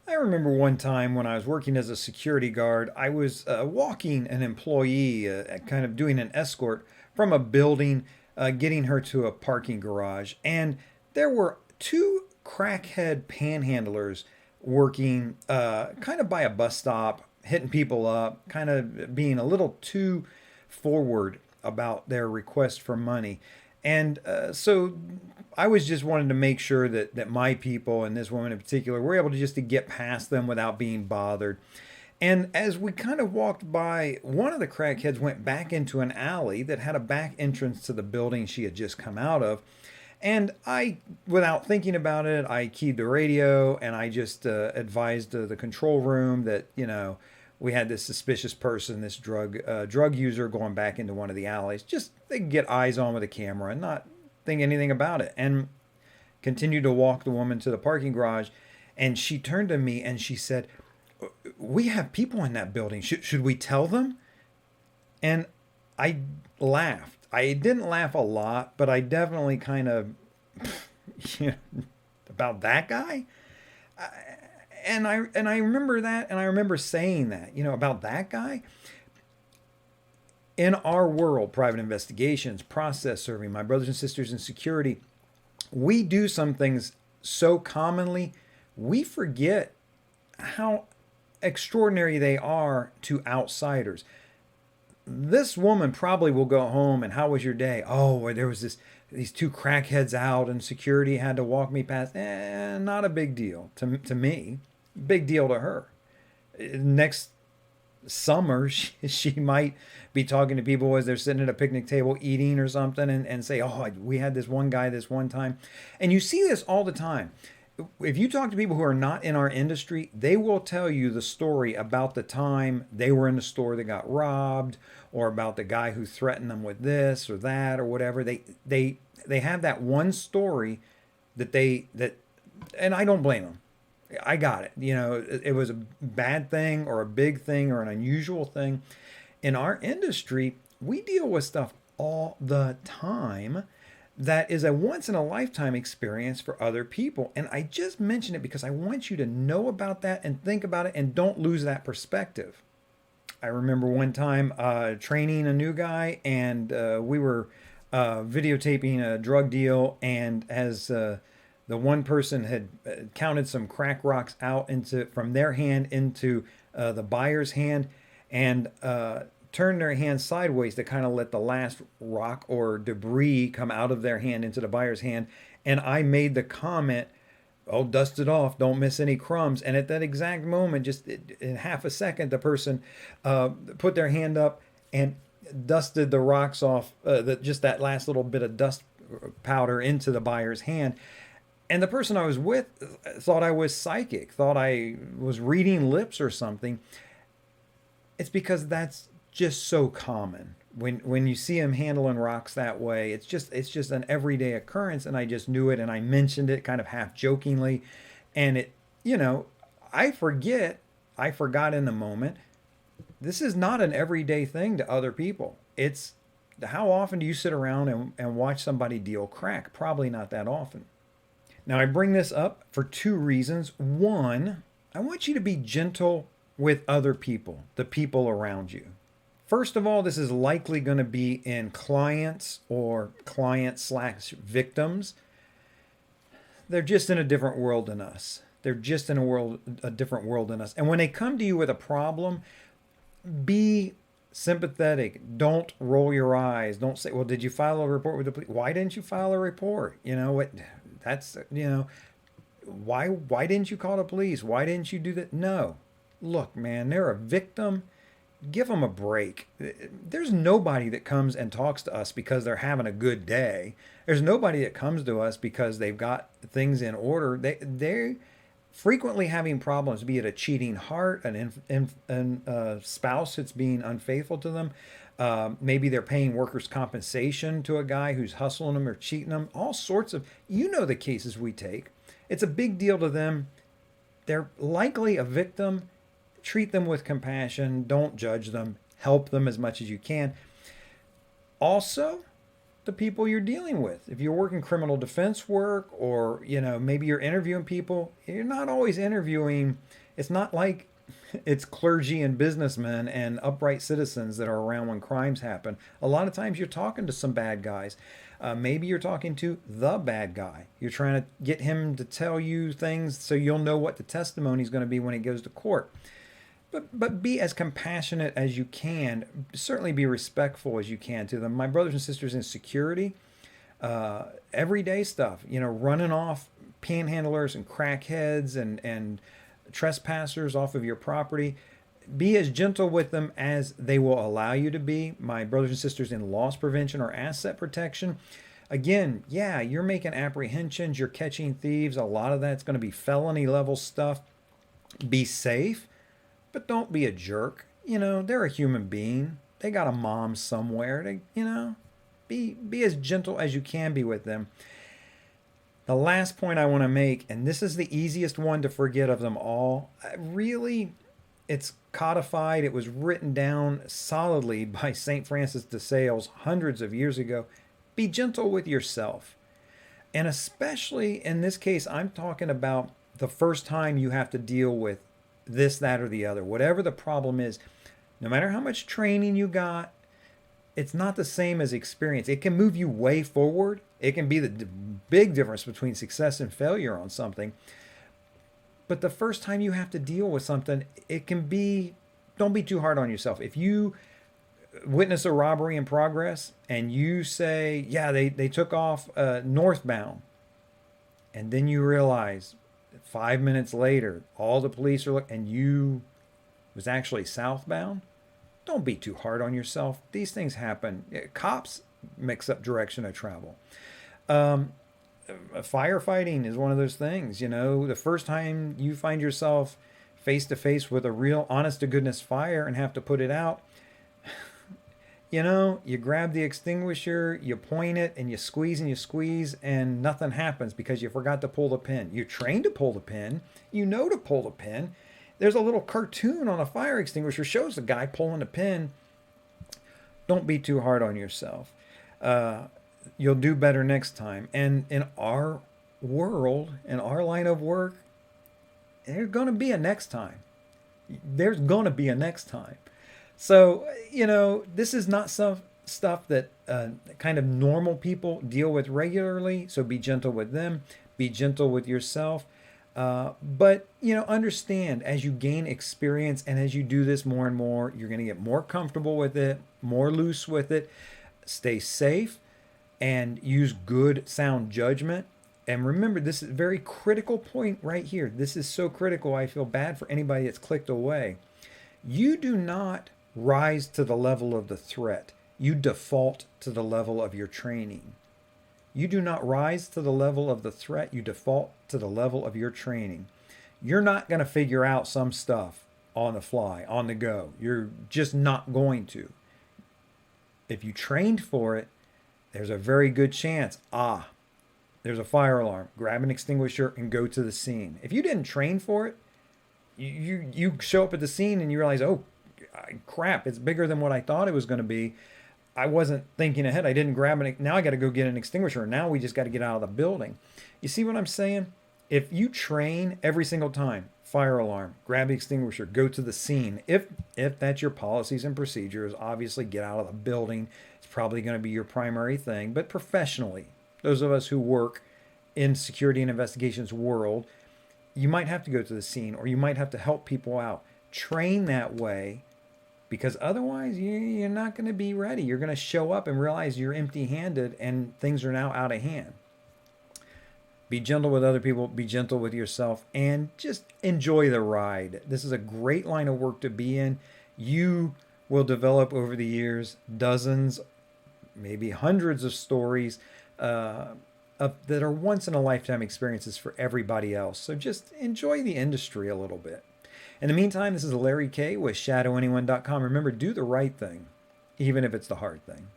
I remember one time when I was working as a security guard, I was walking an employee, kind of doing an escort from a building, getting her to a parking garage. And there were two crackhead panhandlers working kind of by a bus stop, hitting people up, kind of being a little too forward about their request for money. And so I was just wanting to make sure that my people and this woman in particular were able to just to get past them without being bothered. And as we kind of walked by, one of the crackheads went back into an alley that had a back entrance to the building she had just come out of. And I, without thinking about it, I keyed the radio and I just advised the control room that, we had this suspicious person, this drug user going back into one of the alleys. Just they could get eyes on with a camera and not think anything about it. And continued to walk the woman to the parking garage. And she turned to me and she said, "We have people in that building. Should we tell them?" And I laughed. I didn't laugh a lot, but I definitely kind of, about that guy. And I remember that, and I remember saying that, about that guy. In our world, private investigations, process serving, my brothers and sisters in security, we do some things so commonly, we forget how extraordinary they are to outsiders. This woman probably will go home and how was your day? Oh, there was these two crackheads out and security had to walk me past. Not a big deal to me. Big deal to her. Next summer, she might be talking to people as they're sitting at a picnic table eating or something and say, "Oh, we had this one guy this one time." And you see this all the time. If you talk to people who are not in our industry, they will tell you the story about the time they were in the store that got robbed, or about the guy who threatened them with this or that or whatever. They have that one story that and I don't blame them. I got it. It was a bad thing or a big thing or an unusual thing. In our industry, we deal with stuff all the time that is a once in a lifetime experience for other people. And I just mention it because I want you to know about that and think about it and don't lose that perspective. I remember one time training a new guy, and we were videotaping a drug deal, and as the one person had counted some crack rocks out from their hand into the buyer's hand, and turned their hand sideways to kind of let the last rock or debris come out of their hand into the buyer's hand. And I made the comment, "Oh, dust it off. Don't miss any crumbs." And at that exact moment, just in half a second, the person put their hand up and dusted the rocks off, just that last little bit of dust powder into the buyer's hand. And the person I was with thought I was psychic, thought I was reading lips or something. It's because that's just so common. When you see him handling rocks that way, it's just an everyday occurrence, and I just knew it, and I mentioned it kind of half jokingly, and I forgot in the moment. This is not an everyday thing to other people. It's how often do you sit around and watch somebody deal crack? Probably not that often. Now, I bring this up for two reasons. One, I want you to be gentle with other people, the people around you. First of all, this is likely going to be in clients or client/victims. They're just in a different world than us. They're just in a different world than us. And when they come to you with a problem, be sympathetic. Don't roll your eyes. Don't say, "Well, did you file a report with the police?" Why didn't you file a report? That's, why didn't you call the police? Why didn't you do that? No. Look, man, they're a victim. Give them a break. There's nobody that comes and talks to us because they're having a good day. There's nobody that comes to us because they've got things in order. They're frequently having problems, be it a cheating heart, an spouse that's being unfaithful to them. Maybe they're paying workers' compensation to a guy who's hustling them or cheating them. All sorts of, the cases we take. It's a big deal to them. They're likely a victim. Treat them with compassion. Don't judge them. Help them as much as you can. Also, the people you're dealing with. If you're working criminal defense work, or maybe you're interviewing people, you're not always interviewing. It's not like it's clergy and businessmen and upright citizens that are around when crimes happen. A lot of times you're talking to some bad guys. Maybe you're talking to the bad guy. You're trying to get him to tell you things so you'll know what the testimony is going to be when it goes to court. But be as compassionate as you can. Certainly be respectful as you can to them. My brothers and sisters in security, everyday stuff, running off panhandlers and crackheads and trespassers off of your property. Be as gentle with them as they will allow you to be. My brothers and sisters in loss prevention or asset protection, again, yeah, you're making apprehensions, you're catching thieves. A lot of that's going to be felony level stuff. Be safe, but don't be a jerk. They're a human being. They got a mom somewhere. Be as gentle as you can be with them. The last point I want to make, and this is the easiest one to forget of them all, really, it's codified. It was written down solidly by St. Francis de Sales hundreds of years ago. Be gentle with yourself. And especially in this case, I'm talking about the first time you have to deal with this, that, or the other. Whatever the problem is, no matter how much training you got, it's not the same as experience. It can move you way forward. It can be the big difference between success and failure on something. But the first time you have to deal with something, it can be, don't be too hard on yourself. If you witness a robbery in progress and you say, yeah, they took off northbound, and then you realize 5 minutes later, all the police are looking, and you was actually southbound, don't be too hard on yourself. These things happen. Cops mix up direction of travel. Firefighting is one of those things. The first time you find yourself face to face with a real honest to goodness fire and have to put it out, you grab the extinguisher, you point it, and you squeeze, and nothing happens because you forgot to pull the pin. You're trained to pull the pin. You know to pull the pin. There's a little cartoon on a fire extinguisher shows the guy pulling the pin. Don't be too hard on yourself. You'll do better next time. And in our world, in our line of work, there's going to be a next time. There's going to be a next time. So, this is not some stuff that kind of normal people deal with regularly. So be gentle with them. Be gentle with yourself. But, understand as you gain experience and as you do this more and more, you're going to get more comfortable with it, more loose with it. Stay safe and use good, sound judgment. And remember, this is a very critical point right here. This is so critical. I feel bad for anybody that's clicked away. You do not rise to the level of the threat. You default to the level of your training. You do not rise to the level of the threat. You default to the level of your training. You're not going to figure out some stuff on the fly, on the go. You're just not going to. If you trained for it, there's a very good chance, there's a fire alarm. Grab an extinguisher and go to the scene. If you didn't train for it, you show up at the scene and you realize, oh, crap, it's bigger than what I thought it was going to be. I wasn't thinking ahead. I didn't grab it. Now I got to go get an extinguisher. Now we just got to get out of the building. You see what I'm saying? If you train every single time, fire alarm, grab the extinguisher, go to the scene. If that's your policies and procedures, obviously get out of the building. It's probably going to be your primary thing. But professionally, those of us who work in security and investigations world, you might have to go to the scene or you might have to help people out. Train that way, because otherwise you're not going to be ready. You're going to show up and realize you're empty-handed and things are now out of hand. Be gentle with other people, be gentle with yourself, and just enjoy the ride. This is a great line of work to be in. You will develop over the years dozens, maybe hundreds of stories that are once-in-a-lifetime experiences for everybody else. So just enjoy the industry a little bit. In the meantime, this is Larry Kaye with ShadowAnyone.com. Remember, do the right thing, even if it's the hard thing.